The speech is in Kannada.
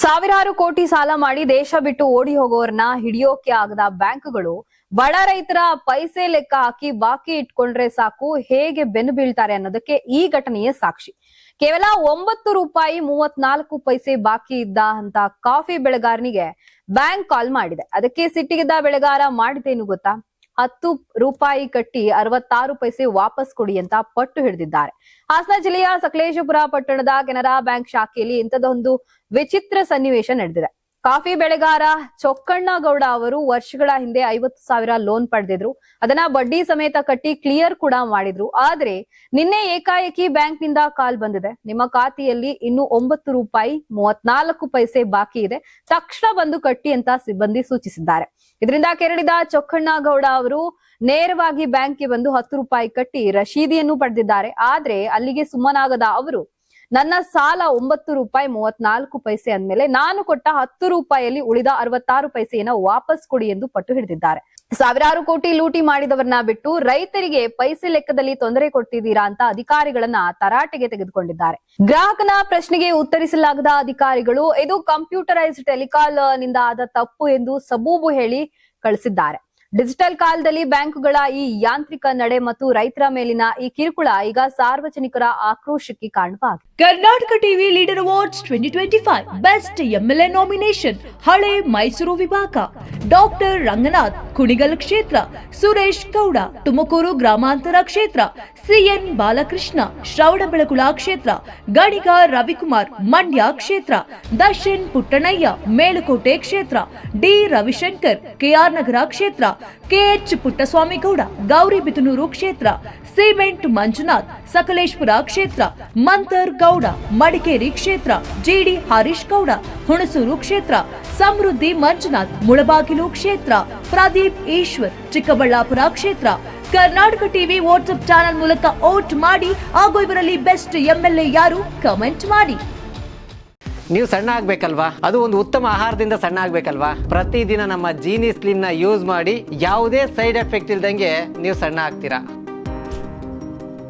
ಸಾವಿರಾರು ಕೋಟಿ ಸಾಲ ಮಾಡಿ ದೇಶ ಬಿಟ್ಟು ಓಡಿ ಹೋಗೋರ್ನ ಹಿಡಿಯೋಕೆ ಆಗದ ಬ್ಯಾಂಕ್ಗಳು ಬಡ ರೈತರ ಪೈಸೆ ಲೆಕ್ಕ ಹಾಕಿ ಬಾಕಿ ಇಟ್ಕೊಂಡ್ರೆ ಸಾಕು ಹೇಗೆ ಬೆನ್ನು ಬೀಳ್ತಾರೆ ಅನ್ನೋದಕ್ಕೆ ಈ ಘಟನೆಯೇ ಸಾಕ್ಷಿ. ಕೇವಲ ₹9.34 ಬಾಕಿ ಇದ್ದ ಅಂತ ಕಾಫಿ ಬೆಳೆಗಾರನಿಗೆ ಬ್ಯಾಂಕ್ ಕಾಲ್ ಮಾಡಿದೆ. ಅದಕ್ಕೆ ಸಿಟ್ಟಿಗಿದ್ದ ಬೆಳೆಗಾರ ಮಾಡಿದ್ದೇನು ಗೊತ್ತಾ? ₹10 ಕಟ್ಟಿ 66 ಪೈಸೆ ವಾಪಸ್ ಕೊಡಿ ಅಂತ ಪಟ್ಟು ಹಿಡಿದಿದ್ದಾರೆ. ಹಾಸನ ಜಿಲ್ಲೆಯ ಸಕಲೇಶಪುರ ಪಟ್ಟಣದ ಕೆನರಾ ಬ್ಯಾಂಕ್ ಶಾಖೆಯಲ್ಲಿ ಇಂಥದೊಂದು ವಿಚಿತ್ರ ಸನ್ನಿವೇಶ ನಡೆದಿದೆ. ಕಾಫಿ ಬೆಳೆಗಾರ ಚೊಕ್ಕಣ್ಣಗೌಡ ಅವರು ವರ್ಷಗಳ ಹಿಂದೆ 50,000 ಲೋನ್ ಪಡೆದಿದ್ರು. ಅದನ್ನ ಬಡ್ಡಿ ಸಮೇತ ಕಟ್ಟಿ ಕ್ಲಿಯರ್ ಕೂಡ ಮಾಡಿದ್ರು. ಆದ್ರೆ ನಿನ್ನೆ ಏಕಾಏಕಿ ಬ್ಯಾಂಕ್ ನಿಂದ ಕಾಲ್ ಬಂದಿದೆ. ನಿಮ್ಮ ಖಾತೆಯಲ್ಲಿ ಇನ್ನು ₹9.34 ಬಾಕಿ ಇದೆ, ತಕ್ಷಣ ಬಂದು ಕಟ್ಟಿ ಅಂತ ಸಿಬ್ಬಂದಿ ಸೂಚಿಸಿದ್ದಾರೆ. ಇದರಿಂದ ಕೆರಳಿದ ಚೊಕ್ಕಣ್ಣಗೌಡ ಅವರು ನೇರವಾಗಿ ಬ್ಯಾಂಕ್ಗೆ ಬಂದು ₹10 ಕಟ್ಟಿ ರಶೀದಿಯನ್ನು ಪಡೆದಿದ್ದಾರೆ. ಆದ್ರೆ ಅಲ್ಲಿಗೆ ಸುಮ್ಮನಾಗದ ಅವರು ನನ್ನ ಸಾಲ ₹9.34 ಅಂದ್ಮೇಲೆ ನಾನು ಕೊಟ್ಟ ₹10 ಉಳಿದ 66 ಪೈಸೆಯನ್ನ ವಾಪಸ್ ಕೊಡಿ ಎಂದು ಪಟ್ಟು ಹಿಡಿದಿದ್ದಾರೆ. ಸಾವಿರಾರು ಕೋಟಿ ಲೂಟಿ ಮಾಡಿದವರನ್ನ ಬಿಟ್ಟು ರೈತರಿಗೆ ಪೈಸೆ ಲೆಕ್ಕದಲ್ಲಿ ತೊಂದರೆ ಕೊಟ್ಟಿದ್ದೀರಾ ಅಂತ ಅಧಿಕಾರಿಗಳನ್ನ ತರಾಟೆಗೆ ತೆಗೆದುಕೊಂಡಿದ್ದಾರೆ. ಗ್ರಾಹಕನ ಪ್ರಶ್ನೆಗೆ ಉತ್ತರಿಸಲಾಗದ ಅಧಿಕಾರಿಗಳು ಇದು ಕಂಪ್ಯೂಟರೈಸ್ಡ್ ಟೆಲಿಕಾಲ್ ನಿಂದ ಆದ ತಪ್ಪು ಎಂದು ಸಬೂಬು ಹೇಳಿ ಕಳಿಸಿದ್ದಾರೆ. ಡಿಜಿಟಲ್ ಕಾಲದಲ್ಲಿ ಬ್ಯಾಂಕುಗಳ ಈ ಯಾಂತ್ರಿಕ ನಡೆ ಮತ್ತು ರೈತರ ಮೇಲಿನ ಈ ಕಿರುಕುಳ ಈಗ ಸಾರ್ವಜನಿಕರ ಆಕ್ರೋಶಕ್ಕೆ ಕಾರಣವಾಗಿದೆ. Karnataka TV leader awards 2025 best MLA nomination ಹಳೆ ಮೈಸೂರು ವಿಭಾಗ ಡಾಕ್ಟರ್ ರಂಗನಾಥ್ ಕುಣಿಗಲ್ ಕ್ಷೇತ್ರ, ಸುರೇಶ್ ಗೌಡ ತುಮಕೂರು ಗ್ರಾಮಾಂತರ ಕ್ಷೇತ್ರ, ಸಿಎನ್ ಬಾಲಕೃಷ್ಣ ಶ್ರವಣಬೆಳಗೊಳ ಕ್ಷೇತ್ರ, ಗಣಿಗ ರವಿಕುಮಾರ್ ಮಂಡ್ಯ ಕ್ಷೇತ್ರ, ದರ್ಶನ್ ಪುಟ್ಟಣಯ್ಯ ಮೇಲುಕೋಟೆ ಕ್ಷೇತ್ರ, ಡಿ ರವಿಶಂಕರ್ ಕೆಆರ್ ನಗರ ಕ್ಷೇತ್ರ, ಕೆಎಚ್ ಪುಟ್ಟಸ್ವಾಮಿಗೌಡ ಗೌರಿಬಿದನೂರು ಕ್ಷೇತ್ರ, ಸಿಮೆಂಟ್ ಮಂಜುನಾಥ್ ಸಕಲೇಶ್ಪುರ ಕ್ಷೇತ್ರ, ಮಂತರ್ ಗೌಡ ಮಡಿಕೇರಿ ಕ್ಷೇತ್ರ, ಜಿಡಿ ಹರೀಶ್ ಗೌಡ ಹುಣಸೂರು ಕ್ಷೇತ್ರ, ಸಮೃದ್ಧಿ ಮಂಜುನಾಥ್ ಮುಳಬಾಗಿಲು ಕ್ಷೇತ್ರ, ಪ್ರದೀಪ್ ಈಶ್ವರ್ ಚಿಕ್ಕಬಳ್ಳಾಪುರ ಕ್ಷೇತ್ರ. ಕರ್ನಾಟಕ ಟಿವಿ ವಾಟ್ಸ್ಆಪ್ ಚಾನೆಲ್ ಮೂಲಕ ವೋಟ್ ಮಾಡಿ ಹಾಗೂ ಇವರಲ್ಲಿ ಬೆಸ್ಟ್ ಎಂಎಲ್ಎ ಯಾರು ಕಮೆಂಟ್ ಮಾಡಿ. ನೀವು ಸಣ್ಣ ಆಗ್ಬೇಕಲ್ವಾ? ಅದು ಒಂದು ಉತ್ತಮ ಆಹಾರದಿಂದ ಸಣ್ಣ ಆಗ್ಬೇಕಲ್ವಾ? ಪ್ರತಿದಿನ ನಮ್ಮ ಜೀನಿ ಸ್ಲಿಮ್ ನ ಯೂಸ್ ಮಾಡಿ ಯಾವುದೇ ಸೈಡ್ ಎಫೆಕ್ಟ್ ಇಲ್ದಂಗೆ ನೀವು ಸಣ್ಣ ಆಗ್ತೀರಾ.